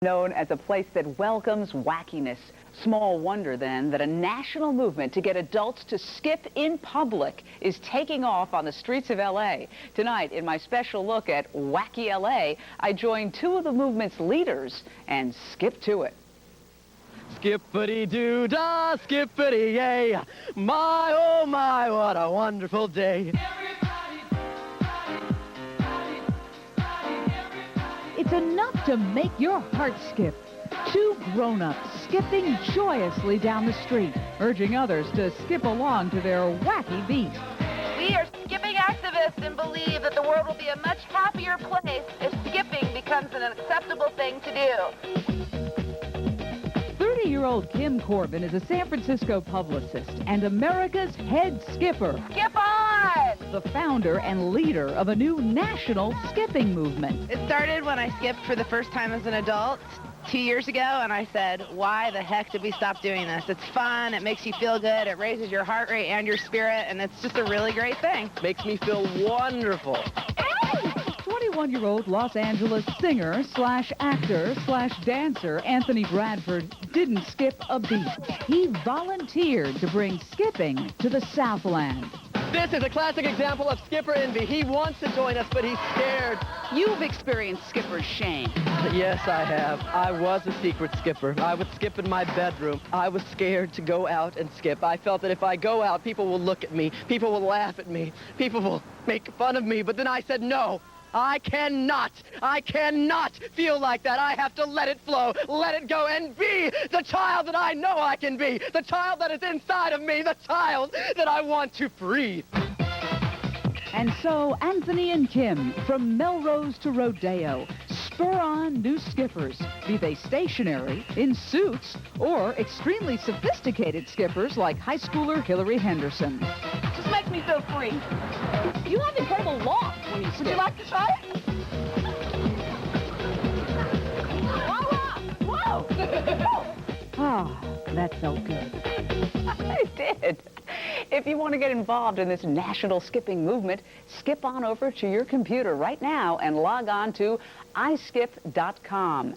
Known as a place that welcomes wackiness. Small wonder, then, that a national movement to get adults to skip in public is taking off on the streets of L.A. Tonight, in my special look at Wacky L.A., I join two of the movement's leaders and skip to it. Skippity-doo-dah, skippity-yay, my, oh my, what a wonderful day. It's enough to make your heart skip. Two grown-ups skipping joyously down the street, urging others to skip along to their wacky beat. We are skipping activists and believe that the world will be a much happier place if skipping becomes an acceptable thing to do. 30-year-old Kim Corbin is a San Francisco publicist and America's head skipper. Skip on! The founder and leader of a new national skipping movement. It started when I skipped for the first time as an adult 2 years ago, and I said, why the heck did we stop doing this? It's fun, it makes you feel good, it raises your heart rate and your spirit, and it's just a really great thing. Makes me feel wonderful. 21-year-old Los Angeles singer/actor/dancer Anthony Bradford didn't skip a beat. He volunteered to bring skipping to the Southland. This is a classic example of skipper envy. He wants to join us, but he's scared. You've experienced skipper's shame. Yes, I have. I was a secret skipper. I would skip in my bedroom. I was scared to go out and skip. I felt that if I go out, people will look at me. People will laugh at me. People will make fun of me. But then I said, no. I cannot feel like that. I have to let it flow, let it go, and be the child that I know I can be, the child that is inside of me, the child that I want to breathe. And so Anthony and Kim, from Melrose to Rodeo, spur on new skippers, be they stationary, in suits, or extremely sophisticated skippers like high schooler Hillary Henderson. Just makes me feel free. You have incredible loft when you skip. Would you like to try it? Whoa! Ah, that felt good. It did. If you want to get involved in this national skipping movement, skip on over to your computer right now and log on to iskip.com.